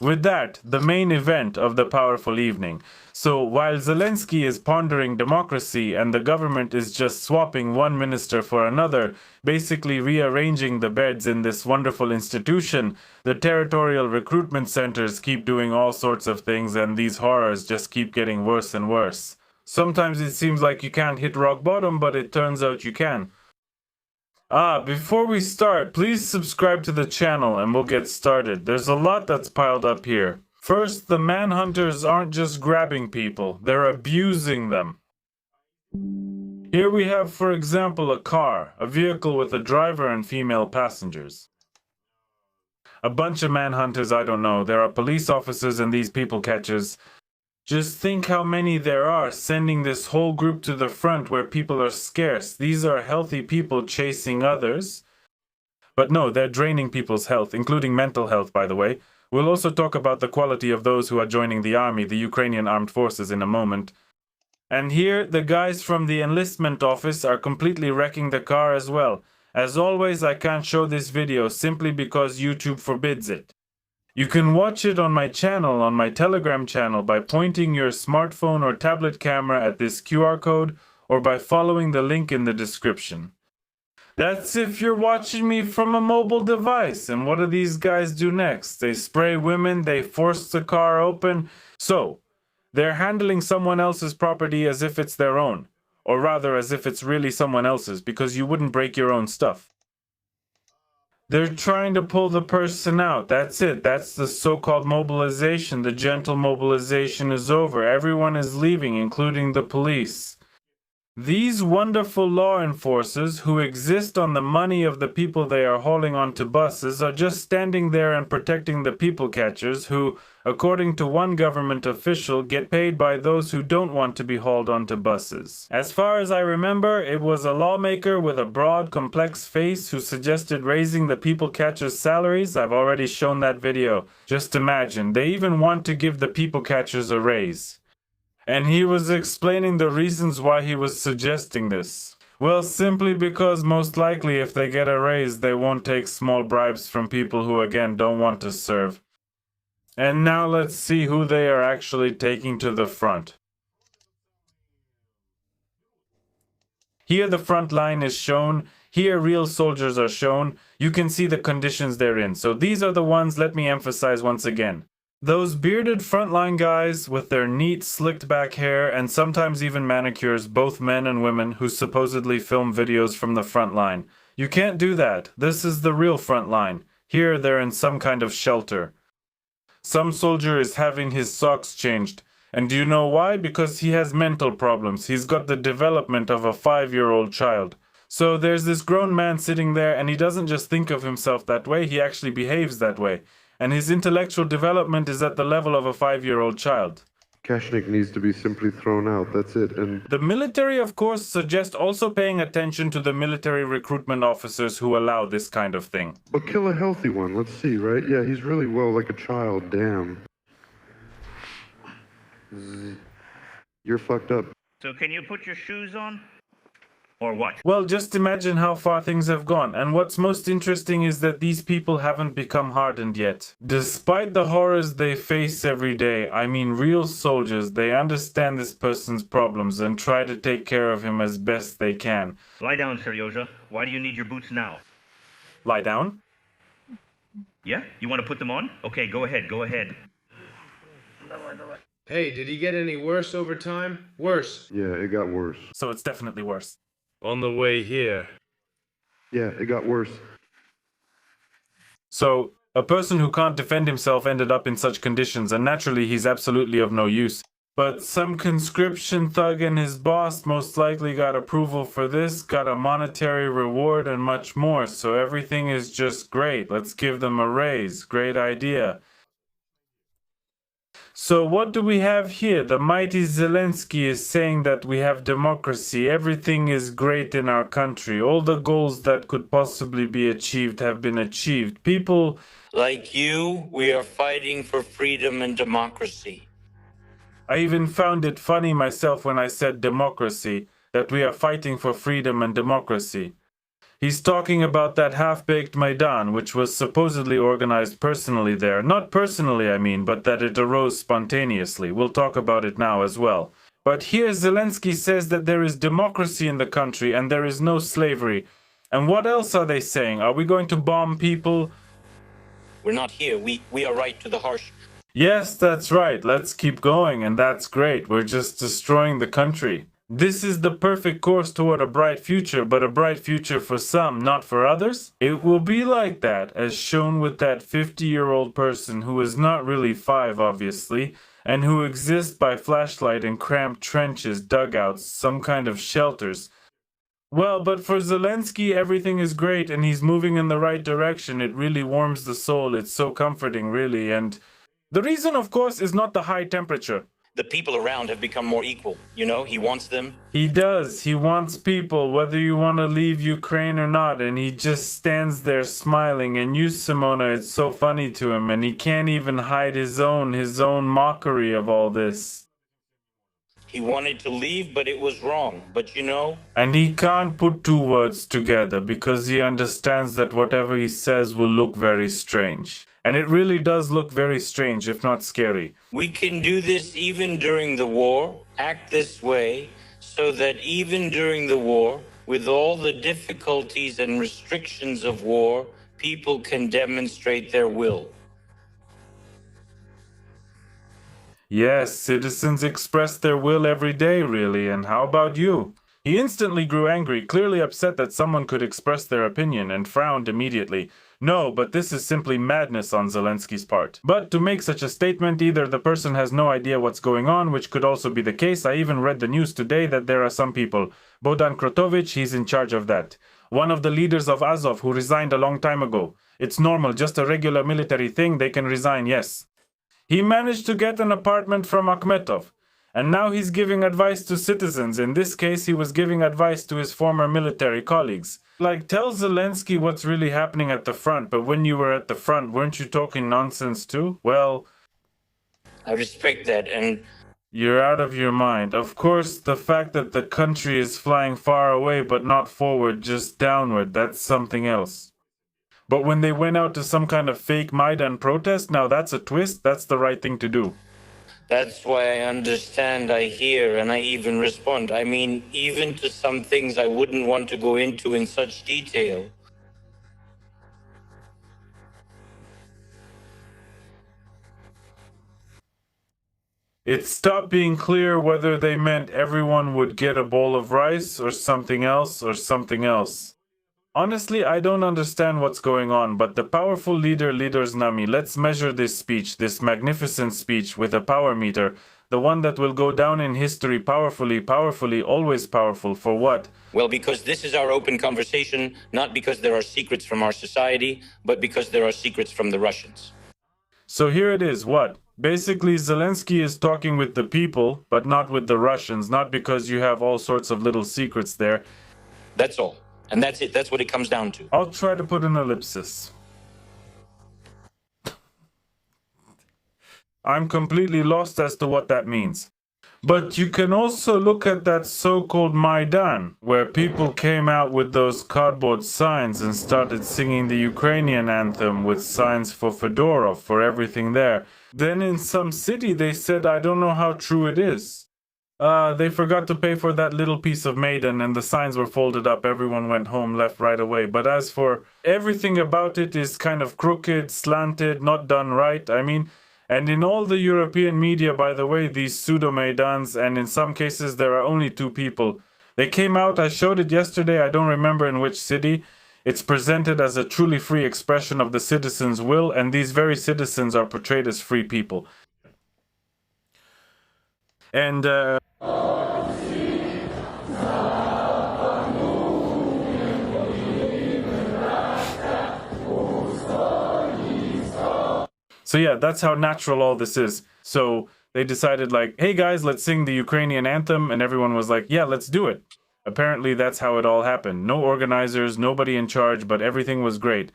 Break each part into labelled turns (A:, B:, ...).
A: With that, the main event of the powerful evening. So while Zelensky is pondering democracy and the government is just swapping one minister for another, basically rearranging the beds in this wonderful institution, the territorial recruitment centers keep doing all sorts of things and these horrors just keep getting worse and worse. Sometimes it seems like you can't hit rock bottom, but it turns out you can. Before we start, please subscribe to the channel and we'll get started. There's a lot that's piled up here. First, the manhunters aren't just grabbing people, they're abusing them. Here we have, for example, a car, a vehicle with a driver and female passengers. A bunch of manhunters, I don't know. There are police officers and these people catchers. Just think how many there are, sending this whole group to the front where people are scarce. These are healthy people chasing others. But no, they're draining people's health, including mental health, by the way. We'll also talk about the quality of those who are joining the army, the Ukrainian armed forces, in a moment. And here, the guys from the enlistment office are completely wrecking the car as well. As always, I can't show this video simply because YouTube forbids it. You can watch it on my channel, on my Telegram channel, by pointing your smartphone or tablet camera at this QR code or by following the link in the description. That's if you're watching me from a mobile device. And what do these guys do next? They spray women, they force the car open. So, they're handling someone else's property as if it's their own. Or rather, as if it's really someone else's, because you wouldn't break your own stuff. They're trying to pull the person out. That's it. That's the so-called mobilization. The gentle mobilization is over. Everyone is leaving, including the police. These wonderful law enforcers who exist on the money of the people they are hauling onto buses are just standing there and protecting the people catchers who, according to one government official, get paid by those who don't want to be hauled onto buses. As far as I remember, it was a lawmaker with a broad, complex face who suggested raising the people catchers' salaries. I've already shown that video. Just imagine, they even want to give the people catchers a raise. And he was explaining the reasons why he was suggesting this. Well, simply because most likely if they get a raise, they won't take small bribes from people who again don't want to serve. And now let's see who they are actually taking to the front. Here the front line is shown. Here real soldiers are shown. You can see the conditions they're in. So these are the ones, let me emphasize once again. Those bearded frontline guys with their neat, slicked back hair and sometimes even manicures, both men and women, who supposedly film videos from the front line. You can't do that. This is the real front line. Here they're in some kind of shelter. Some soldier is having his socks changed. And do you know why? Because he has mental problems. He's got the development of a 5-year-old child. So there's this grown man sitting there and he doesn't just think of himself that way, he actually behaves that way. And his intellectual development is at the level of a 5-year-old child.
B: Kashnik needs to be simply thrown out, that's it, and...
A: The military, of course, suggest also paying attention to the military recruitment officers who allow this kind of thing.
B: But kill a healthy one, let's see, right? Yeah, he's really well like a child, damn. You're fucked up.
C: So can you put your shoes on? Or what?
A: Well, just imagine how far things have gone. And what's most interesting is that these people haven't become hardened yet. Despite the horrors they face every day, I mean real soldiers, they understand this person's problems and try to take care of him as best they can.
C: Lie down, Seryoja. Why do you need your boots now?
A: Lie down?
C: Yeah? You want to put them on? Okay, go ahead, go ahead.
D: Hey, did he get any worse over time? Worse.
B: Yeah, it got worse.
A: So it's definitely worse.
D: On the way here.
B: Yeah, it got worse.
A: So, a person who can't defend himself ended up in such conditions, and naturally he's absolutely of no use. But some conscription thug and his boss most likely got approval for this, got a monetary reward and much more, so everything is just great. Let's give them a raise. Great idea. So what do we have here? The mighty Zelensky is saying that we have democracy, everything is great in our country, all the goals that could possibly be achieved have been achieved. People
E: like you, we are fighting for freedom and democracy.
A: I even found it funny myself when I said democracy, that we are fighting for freedom and democracy. He's talking about that half-baked Maidan, which was supposedly organized personally there. Not personally, I mean, but that it arose spontaneously. We'll talk about it now as well. But here Zelensky says that there is democracy in the country and there is no slavery. And what else are they saying? Are we going to bomb people?
E: We're not here. We are right to the harsh.
A: Yes, that's right. Let's keep going, and that's great. We're just destroying the country. This is the perfect course toward a bright future, but a bright future for some, not for others? It will be like that, as shown with that 50-year-old person who is not really 5, obviously, and who exists by flashlight in cramped trenches, dugouts, some kind of shelters. Well, but for Zelensky, everything is great, and he's moving in the right direction. It really warms the soul. It's so comforting, really, and the reason, of course, is not the high temperature.
E: The people around have become more equal. You know, he wants them.
A: He does. He wants people, whether you want to leave Ukraine or not, and he just stands there smiling. And you, Simona, it's so funny to him, and he can't even hide his own mockery of all this.
E: He wanted to leave, but it was wrong. But you know,
A: And he can't put two words together because he understands that whatever he says will look very strange. And it really does look very strange, if not scary.
E: we can do this even during the war, act this way, so that even during the war, with all the difficulties and restrictions of war, people can demonstrate their will.
A: Yes, citizens express their will every day, really, and how about you? He instantly grew angry, clearly upset that someone could express their opinion, and frowned immediately. No, but this is simply madness on Zelensky's part. But to make such a statement, either the person has no idea what's going on, which could also be the case. I even read the news today that there are some people. Bohdan Krotovich, he's in charge of that. One of the leaders of Azov who resigned a long time ago. It's normal, just a regular military thing, they can resign, yes. He managed to get an apartment from Akhmetov. And now he's giving advice to citizens. In this case, he was giving advice to his former military colleagues. Like, tell Zelensky what's really happening at the front, but when you were at the front, weren't you talking nonsense too? Well,
E: I respect that, and
A: you're out of your mind. Of course, the fact that the country is flying far away but not forward, just downward, that's something else. But when they went out to some kind of fake Maidan protest, now that's a twist, that's the right thing to do.
E: that's why I understand, I hear, and I even respond. I mean, even to some things I wouldn't want to go into in such detail.
A: It stopped being clear whether they meant everyone would get a bowl of rice or something else or something else. Honestly, I don't understand what's going on, but the powerful leaders Nami, let's measure this speech, this magnificent speech with a power meter, the one that will go down in history powerfully, always powerful, for what?
E: Well, because this is our open conversation, not because there are secrets from our society, but because there are secrets from the Russians.
A: So here it is, what? Basically, Zelensky is talking with the people, but not with the Russians, not because you have all sorts of little secrets there.
E: That's all. And that's it. That's what it comes down to.
A: I'll try to put an ellipsis. I'm completely lost as to what that means. But you can also look at that so-called Maidan, where people came out with those cardboard signs and started singing the Ukrainian anthem with signs for Fedorov, for everything there. Then in some city they said, I don't know how true it is. They forgot to pay for that little piece of Maidan and the signs were folded up. Everyone went home, left right away. But as for everything about it is kind of crooked, slanted, not done right. I mean, and in all the European media, by the way, these Pseudo-Maidans, and in some cases there are only two people. They came out, I showed it yesterday, I don't remember in which city. It's presented as a truly free expression of the citizens' will, and these very citizens are portrayed as free people. And, so yeah, that's how natural all this is. So they decided like, hey guys, let's sing the Ukrainian anthem. And everyone was like, yeah, let's do it. Apparently that's how it all happened. No organizers, nobody in charge, but everything was great.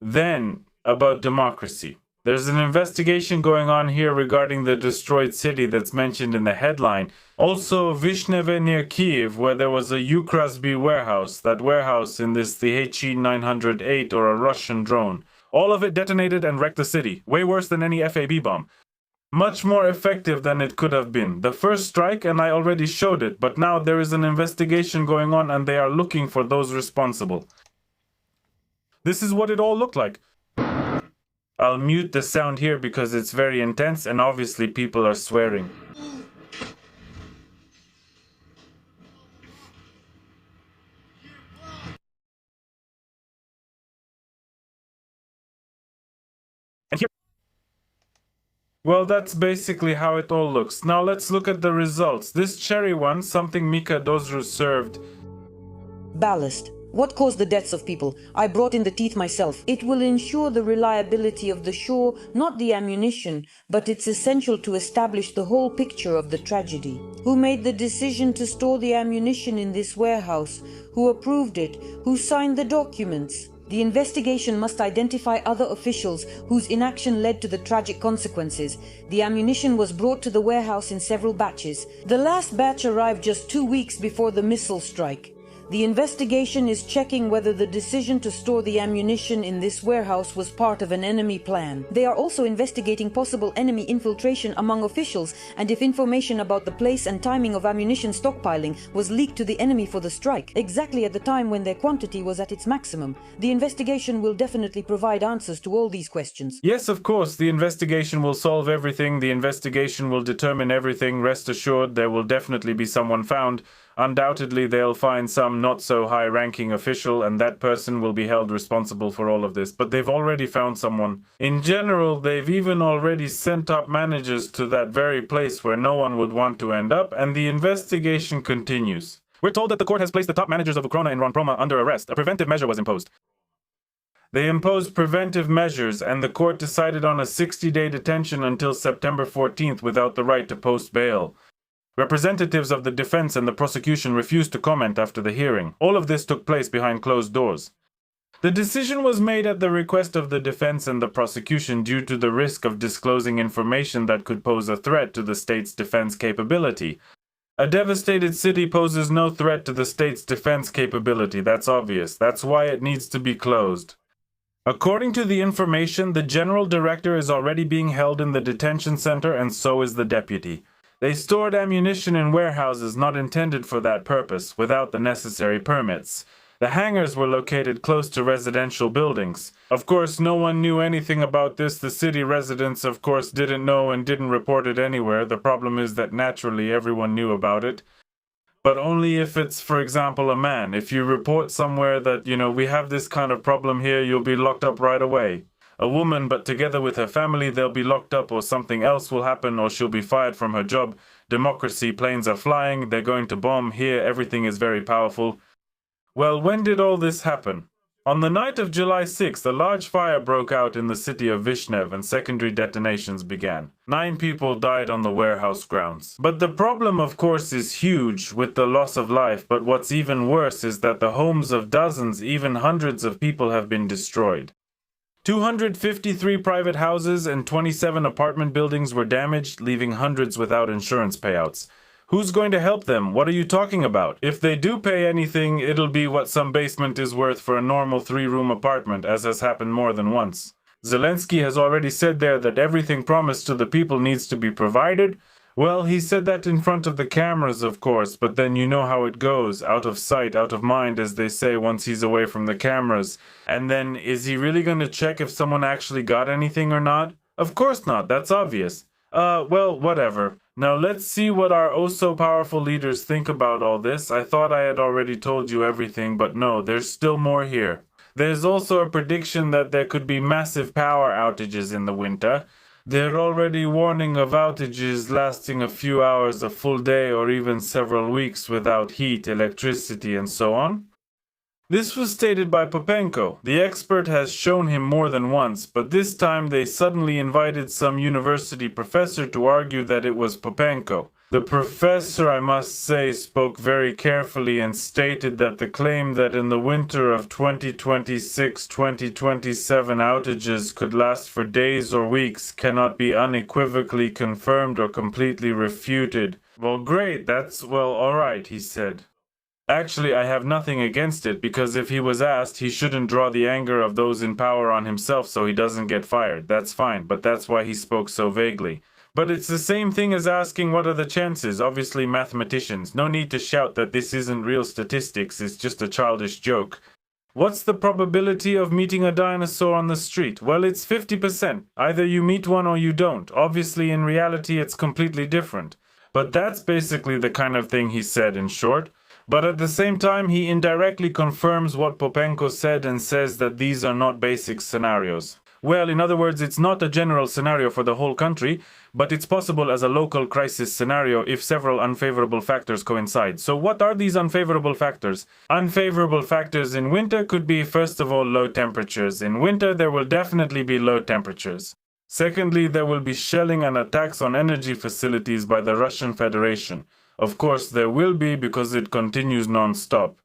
A: Then, about democracy. There's an investigation going on here regarding the destroyed city that's mentioned in the headline. Also, Vishneve near Kyiv, where there was a Ukrasby warehouse, that warehouse in this the HE-908 or a Russian drone. All of it detonated and wrecked the city, way worse than any FAB bomb. Much more effective than it could have been. The first strike, and I already showed it, but now there is an investigation going on and they are looking for those responsible. This is what it all looked like. I'll mute the sound here because it's very intense and obviously people are swearing. And here. Well, that's basically how it all looks. Now let's look at the results. This cherry one, something Mika Dozru served.
F: Ballast. What caused the deaths of people? I brought in the teeth myself. It will ensure the reliability of the shore, not the ammunition, but it's essential to establish the whole picture of the tragedy. Who made the decision to store the ammunition in this warehouse? Who approved it? Who signed the documents? The investigation must identify other officials whose inaction led to the tragic consequences. The ammunition was brought to the warehouse in several batches. The last batch arrived just 2 weeks before the missile strike. The investigation is checking whether the decision to store the ammunition in this warehouse was part of an enemy plan. They are also investigating possible enemy infiltration among officials and if information about the place and timing of ammunition stockpiling was leaked to the enemy for the strike, exactly at the time when their quantity was at its maximum. The investigation will definitely provide answers to all these questions.
A: Yes, of course, the investigation will solve everything. The investigation will determine everything. Rest assured, there will definitely be someone found. Undoubtedly, they'll find some not-so-high-ranking official, and that person will be held responsible for all of this. But they've already found someone. In general, they've even already sent top managers to that very place where no one would want to end up, and the investigation continues. We're told that the court has placed the top managers of Ukrona and Ronproma under arrest. A preventive measure was imposed. They imposed preventive measures, and the court decided on a 60-day detention until September 14th without the right to post bail. Representatives of the defense and the prosecution refused to comment after the hearing. All of this took place behind closed doors. The decision was made at the request of the defense and the prosecution due to the risk of disclosing information that could pose a threat to the state's defense capability. A devastated city poses no threat to the state's defense capability, that's obvious. That's why it needs to be closed. According to the information, the general director is already being held in the detention center and so is the deputy. They stored ammunition in warehouses not intended for that purpose, without the necessary permits. The hangars were located close to residential buildings. Of course, no one knew anything about this. The city residents, of course, didn't know and didn't report it anywhere. The problem is that naturally everyone knew about it. But only if it's, for example, a man. If you report somewhere that, we have this kind of problem here, you'll be locked up right away. A woman, but together with her family, they'll be locked up or something else will happen or she'll be fired from her job. Democracy, planes are flying, they're going to bomb. Here, everything is very powerful. Well, when did all this happen? On the night of July 6th, a large fire broke out in the city of Vishnev and secondary detonations began. 9 people died on the warehouse grounds. But the problem, of course, is huge with the loss of life, but what's even worse is that the homes of dozens, even hundreds of people have been destroyed. 253 private houses and 27 apartment buildings were damaged, leaving hundreds without insurance payouts. Who's going to help them? What are you talking about? If they do pay anything, it'll be what some basement is worth for a normal 3-room apartment, as has happened more than once. Zelensky has already said there that everything promised to the people needs to be provided. Well, he said that in front of the cameras, of course, but then you know how it goes. Out of sight, out of mind, as they say once he's away from the cameras. And then, is he really going to check if someone actually got anything or not? Of course not, that's obvious. Well, whatever. Now let's see what our oh-so-powerful leaders think about all this. I thought I had already told you everything, but no, there's still more here. There's also a prediction that there could be massive power outages in the winter. They're already warning of outages lasting a few hours, a full day, or even several weeks without heat, electricity, and so on. This was stated by Popenko. The expert has shown him more than once, but this time they suddenly invited some university professor to argue that it was Popenko. The professor, I must say, spoke very carefully and stated that the claim that in the winter of 2026-2027 outages could last for days or weeks cannot be unequivocally confirmed or completely refuted. Well, great, alright, he said. Actually, I have nothing against it, because if he was asked, he shouldn't draw the anger of those in power on himself so he doesn't get fired. That's fine, but that's why he spoke so vaguely. But it's the same thing as asking what are the chances, obviously mathematicians. No need to shout that this isn't real statistics, it's just a childish joke. What's the probability of meeting a dinosaur on the street? Well, it's 50%. Either you meet one or you don't. Obviously, in reality, it's completely different. But that's basically the kind of thing he said in short. But at the same time, he indirectly confirms what Popenko said and says that these are not basic scenarios. Well, in other words, it's not a general scenario for the whole country, but it's possible as a local crisis scenario if several unfavorable factors coincide. So what are these unfavorable factors? Unfavorable factors in winter could be, first of all, low temperatures. In winter, there will definitely be low temperatures. Secondly, there will be shelling and attacks on energy facilities by the Russian Federation. Of course, there will be because it continues non-stop.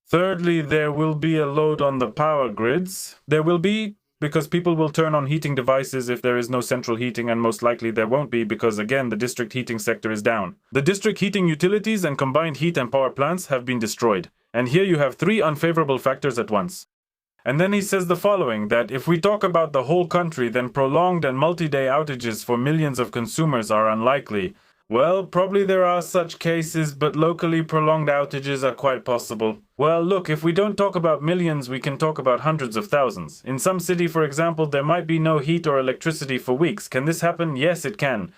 A: Thirdly, there will be a load on the power grids. There will be because people will turn on heating devices if there is no central heating, and most likely there won't be because, again, the district heating sector is down. The district heating utilities and combined heat and power plants have been destroyed. And here you have three unfavorable factors at once. And then he says the following, that if we talk about the whole country, then prolonged and multi-day outages for millions of consumers are unlikely. Well, probably there are such cases, but locally prolonged outages are quite possible. Well, look, if we don't talk about millions, we can talk about hundreds of thousands. In some city, for example, there might be no heat or electricity for weeks. Can this happen? Yes, it can.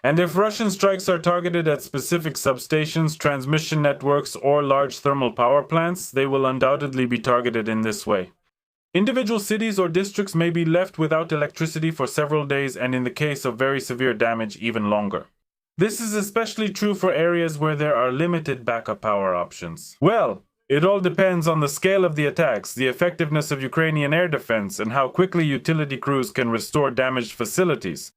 A: And if Russian strikes are targeted at specific substations, transmission networks, or large thermal power plants, they will undoubtedly be targeted in this way. Individual cities or districts may be left without electricity for several days, and in the case of very severe damage, even longer. This is especially true for areas where there are limited backup power options. Well, it all depends on the scale of the attacks, the effectiveness of Ukrainian air defense, and how quickly utility crews can restore damaged facilities.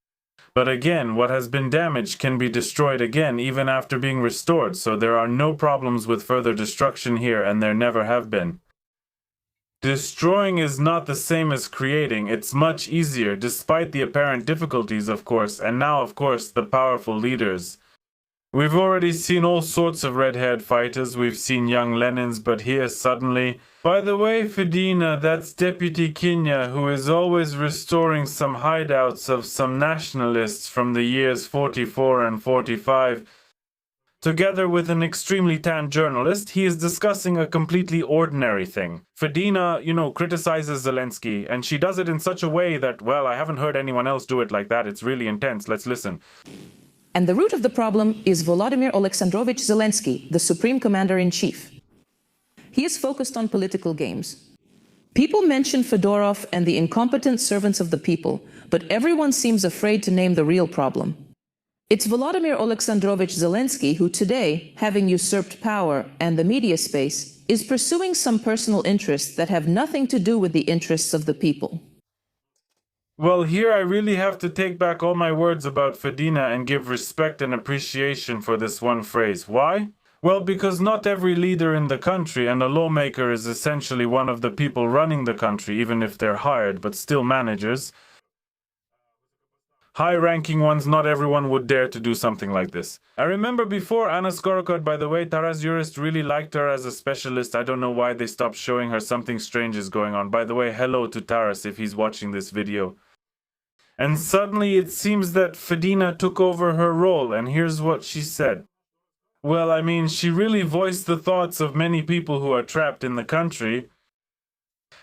A: But again, what has been damaged can be destroyed again even after being restored, so there are no problems with further destruction here, and there never have been. Destroying is not the same as creating. It's much easier, despite the apparent difficulties, of course, and now, of course, the powerful leaders. We've already seen all sorts of red-haired fighters, we've seen young Lenins, but here suddenly... By the way, Fedina, that's Deputy Kinya, who is always restoring some hideouts of some nationalists from the years 44 and 45. Together with an extremely tanned journalist, he is discussing a completely ordinary thing. Fedina, criticizes Zelensky, and she does it in such a way that, well, I haven't heard anyone else do it like that. It's really intense. Let's listen.
G: And the root of the problem is Volodymyr Alexandrovich Zelensky, the Supreme Commander-in-Chief. He is focused on political games. People mention Fedorov and the incompetent servants of the people, but everyone seems afraid to name the real problem. It's Volodymyr Alexandrovich Zelensky who today, having usurped power and the media space, is pursuing some personal interests that have nothing to do with the interests of the people.
A: Well, here I really have to take back all my words about Fedina and give respect and appreciation for this one phrase. Why? Well, because not every leader in the country and a lawmaker is essentially one of the people running the country, even if they're hired, but still managers. High-ranking ones, not everyone would dare to do something like this. I remember before Anna Skorokhod, by the way, Taras Jurist really liked her as a specialist. I don't know why they stopped showing her. Something strange is going on. By the way, hello to Taras if he's watching this video. And suddenly it seems that Fedina took over her role, and here's what she said. Well, I mean, she really voiced the thoughts of many people who are trapped in the country.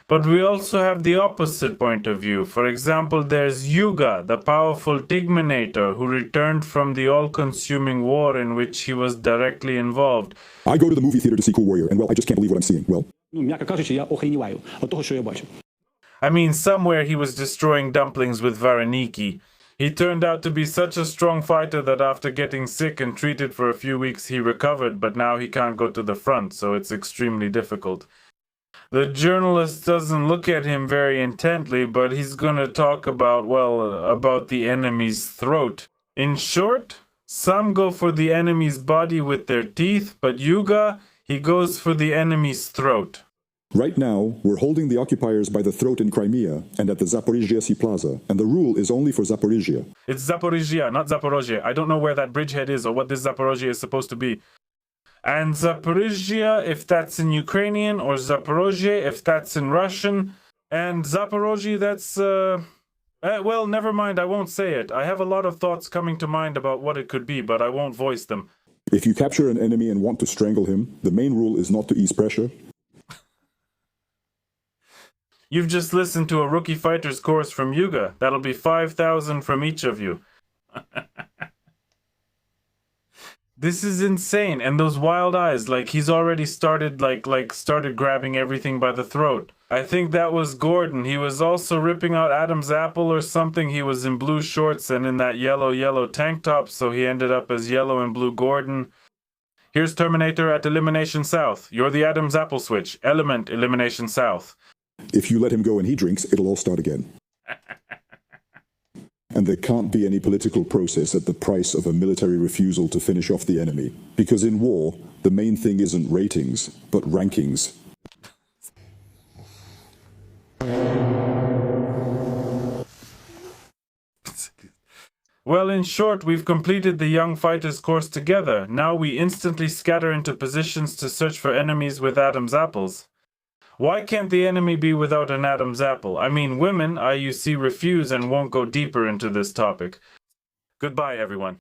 A: But we also have the opposite point of view. For example, there's Yuga, the powerful Tigminator, who returned from the all-consuming war in which he was directly involved.
H: I go to the movie theater to see Cool Warrior, and well, I just can't believe what I'm seeing. Well,
A: I mean, somewhere he was destroying dumplings with Vareniki. He turned out to be such a strong fighter that after getting sick and treated for a few weeks, he recovered, but now he can't go to the front, so it's extremely difficult. The journalist doesn't look at him very intently, but he's gonna talk about, well, about the enemy's throat. In short, Some go for the enemy's body with their teeth, but Yuga, he goes for the enemy's throat.
H: Right now, we're holding the occupiers by the throat in Crimea and at the Zaporizhia Sea Plaza, and the rule is only for Zaporizhia.
A: It's Zaporizhia, not Zaporozhye. I don't know where that bridgehead is or what this Zaporozhye is supposed to be. And Zaporizhia, if that's in Ukrainian, or Zaporozhye, if that's in Russian. And Zaporozhye, that's, well, never mind, I won't say it. I have a lot of thoughts coming to mind about what it could be, but I won't voice them.
H: If you capture an enemy and want to strangle him, the main rule is not to ease pressure.
A: You've just listened to a rookie fighter's course from Yuga. That'll be 5,000 from each of you. This is insane. And those wild eyes, like he's already started started grabbing everything by the throat. I think that was Gordon. He was also ripping out Adam's apple or something. He was in blue shorts and in that yellow tank top, so he ended up as Yellow and Blue Gordon. Here's Terminator at Elimination South. You're the Adam's apple switch. Element Elimination South.
H: If you let him go and he drinks, it'll all start again. And there can't be any political process at the price of a military refusal to finish off the enemy. Because in war, the main thing isn't ratings, but rankings.
A: Well, in short, we've completed the young fighters course together. Now we instantly scatter into positions to search for enemies with Adam's apples. Why can't the enemy be without an Adam's apple? I mean, women, IUC refuse and won't go deeper into this topic. Goodbye, everyone.